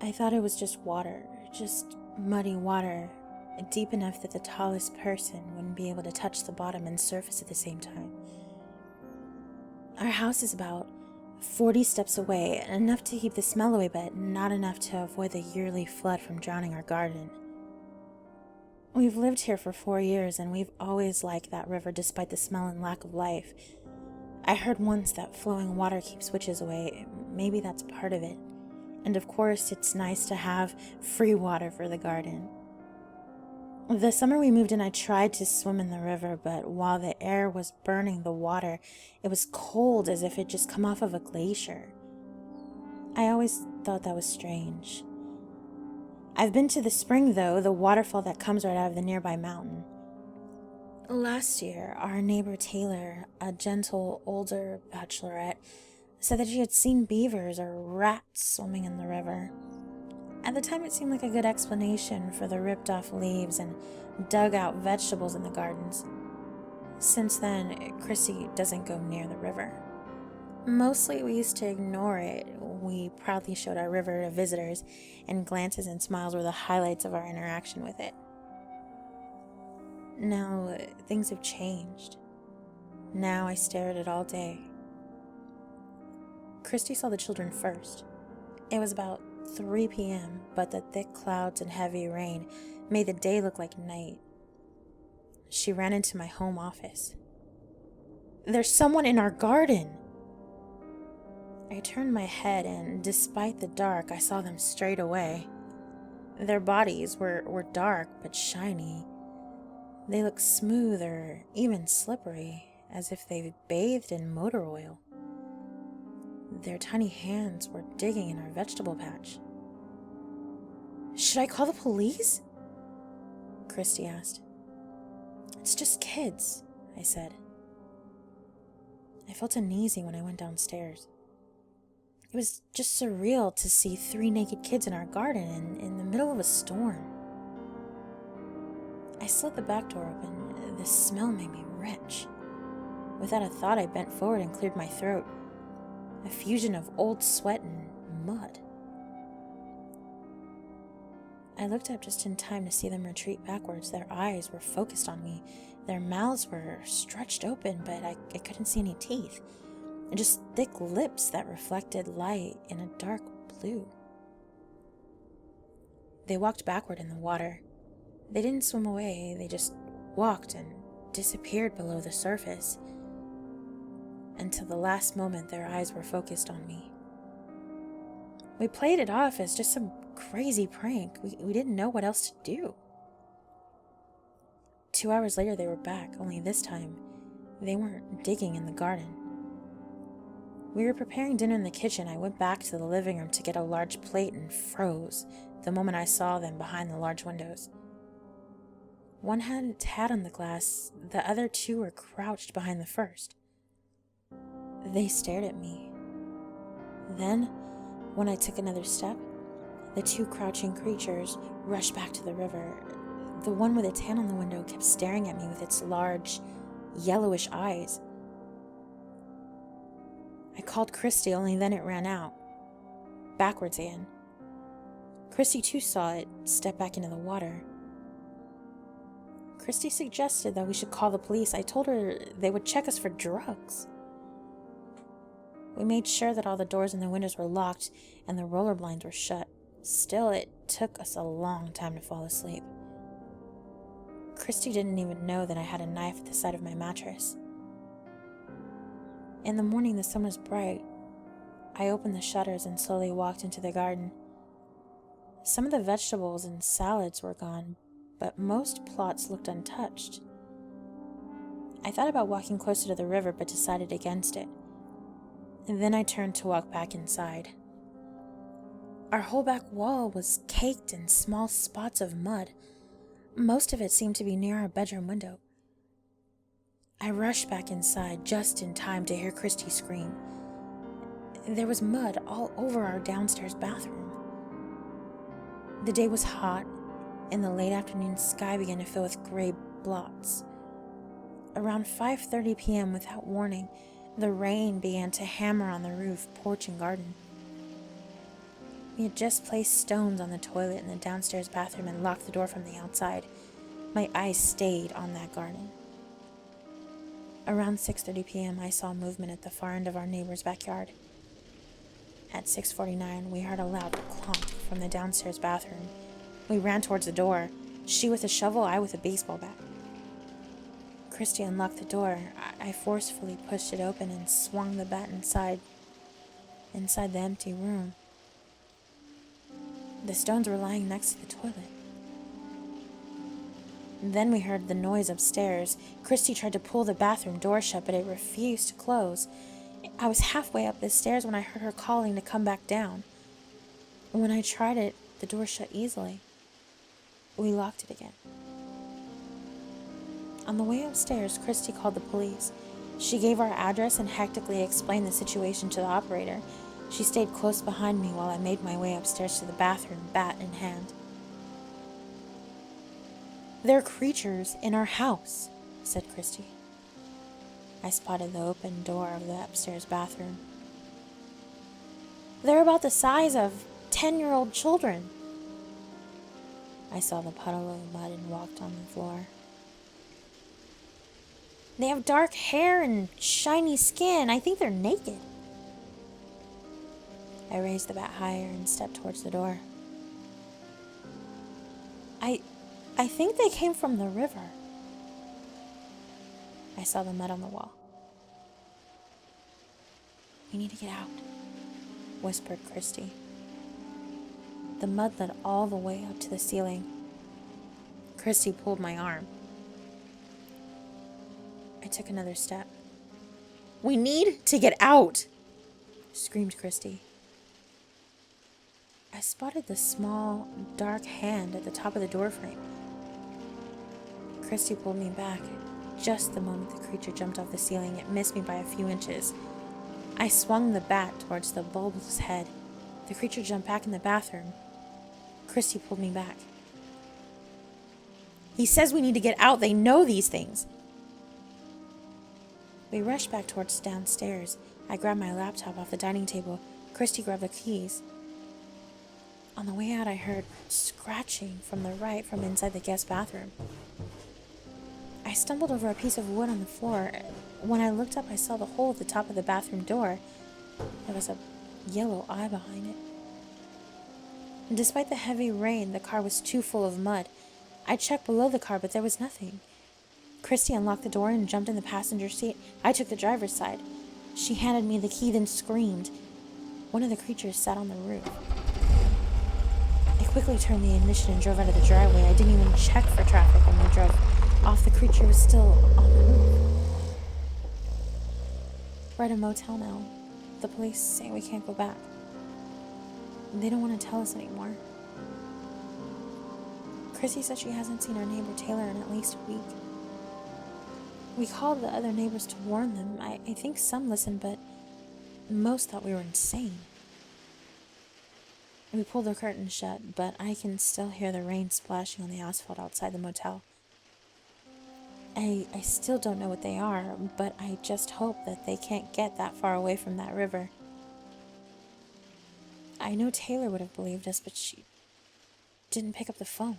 I thought it was just water, just muddy water, deep enough that the tallest person wouldn't be able to touch the bottom and surface at the same time. Our house is about 40 steps away, enough to keep the smell away, but not enough to avoid the yearly flood from drowning our garden. We've lived here for 4 years, and we've always liked that river despite the smell and lack of life. I heard once that flowing water keeps witches away. Maybe that's part of it. And of course, it's nice to have free water for the garden. The summer we moved in, I tried to swim in the river, but while the air was burning the water, it was cold as if it just come off of a glacier. I always thought that was strange. I've been to the spring, though, the waterfall that comes right out of the nearby mountain. Last year, our neighbor Taylor, a gentle, older bachelorette, said that she had seen beavers or rats swimming in the river. At the time, it seemed like a good explanation for the ripped-off leaves and dug-out vegetables in the gardens. Since then, Chrissy doesn't go near the river. Mostly, we used to ignore it. We proudly showed our river to visitors, and glances and smiles were the highlights of our interaction with it. Now, things have changed. Now I stare at it all day. Christy saw the children first. It was about 3 p.m., but the thick clouds and heavy rain made the day look like night. She ran into my home office. "There's someone in our garden!" I turned my head, and despite the dark, I saw them straight away. Their bodies were dark but shiny. They looked smooth or even slippery, as if they bathed in motor oil. Their tiny hands were digging in our vegetable patch. "Should I call the police?" Christy asked. "It's just kids," I said. I felt uneasy when I went downstairs. It was just surreal to see 3 naked kids in our garden in the middle of a storm. I slid the back door open. The smell made me retch. Without a thought, I bent forward and cleared my throat. A fusion of old sweat and mud. I looked up just in time to see them retreat backwards. Their eyes were focused on me. Their mouths were stretched open, but I couldn't see any teeth. And just thick lips that reflected light in a dark blue. They walked backward in the water. They didn't swim away. They just walked and disappeared below the surface. Until the last moment, their eyes were focused on me. We played it off as just some crazy prank. We didn't know what else to do. 2 hours later, they were back, only this time, they weren't digging in the garden. We were preparing dinner in the kitchen. I went back to the living room to get a large plate and froze the moment I saw them behind the large windows. One had its hat on the glass. The other 2 were crouched behind the first. They stared at me. Then, when I took another step, the 2 crouching creatures rushed back to the river. The one with its hand on the window kept staring at me with its large, yellowish eyes. I called Christy, only then it ran out. Backwards again. Christy too saw it step back into the water. Christy suggested that we should call the police. I told her they would check us for drugs. We made sure that all the doors and the windows were locked and the roller blinds were shut. Still, it took us a long time to fall asleep. Christy didn't even know that I had a knife at the side of my mattress. In the morning, the sun was bright. I opened the shutters and slowly walked into the garden. Some of the vegetables and salads were gone, but most plots looked untouched. I thought about walking closer to the river, but decided against it. And then I turned to walk back inside. Our whole back wall was caked in small spots of mud. Most of it seemed to be near our bedroom window. I rushed back inside just in time to hear Christy scream. There was mud all over our downstairs bathroom. The day was hot. In the late afternoon, sky began to fill with gray blots. Around 5:30 p.m., without warning, the rain began to hammer on the roof, porch, and garden. We had just placed stones on the toilet in the downstairs bathroom and locked the door from the outside. My eyes stayed on that garden. Around 6:30 p.m., I saw movement at the far end of our neighbor's backyard. At 6:49, we heard a loud clonk from the downstairs bathroom. We ran towards the door, she with a shovel, I with a baseball bat. Christy unlocked the door. I forcefully pushed it open and swung the bat inside the empty room. The stones were lying next to the toilet. Then we heard the noise upstairs. Christy tried to pull the bathroom door shut, but it refused to close. I was halfway up the stairs when I heard her calling to come back down. When I tried it, the door shut easily. We locked it again. On the way upstairs, Christy called the police. She gave our address and hectically explained the situation to the operator. She stayed close behind me while I made my way upstairs to the bathroom, bat in hand. "There are creatures in our house," said Christy. I spotted the open door of the upstairs bathroom. "They're about the size of 10-year-old children." I saw the puddle of mud and walked on the floor. "They have dark hair and shiny skin. I think they're naked." I raised the bat higher and stepped towards the door. I think they came from the river." I saw the mud on the wall. "We need to get out," whispered Christy. The mud led all the way up to the ceiling. Christy pulled my arm. I took another step. "We need to get out!" screamed Christy. I spotted the small, dark hand at the top of the doorframe. Christy pulled me back. Just the moment the creature jumped off the ceiling, it missed me by a few inches. I swung the bat towards the bulbous head. The creature jumped back in the bathroom. Christy pulled me back. "He says we need to get out. They know these things." We rushed back towards downstairs. I grabbed my laptop off the dining table. Christy grabbed the keys. On the way out, I heard scratching from the right from inside the guest bathroom. I stumbled over a piece of wood on the floor. When I looked up, I saw the hole at the top of the bathroom door. There was a yellow eye behind it. And despite the heavy rain, the car was too full of mud. I checked below the car, but there was nothing. Christy unlocked the door and jumped in the passenger seat. I took the driver's side. She handed me the key, then screamed. One of the creatures sat on the roof. I quickly turned the ignition and drove out of the driveway. I didn't even check for traffic when we drove off. The creature was still on the roof. We're at a motel now. The police say we can't go back. They don't want to tell us anymore. Chrissy said she hasn't seen our neighbor Taylor in at least a week. We called the other neighbors to warn them. I think some listened, but most thought we were insane. We pulled the curtain shut, but I can still hear the rain splashing on the asphalt outside the motel. I still don't know what they are, but I just hope that they can't get that far away from that river. I know Taylor would have believed us, but she didn't pick up the phone.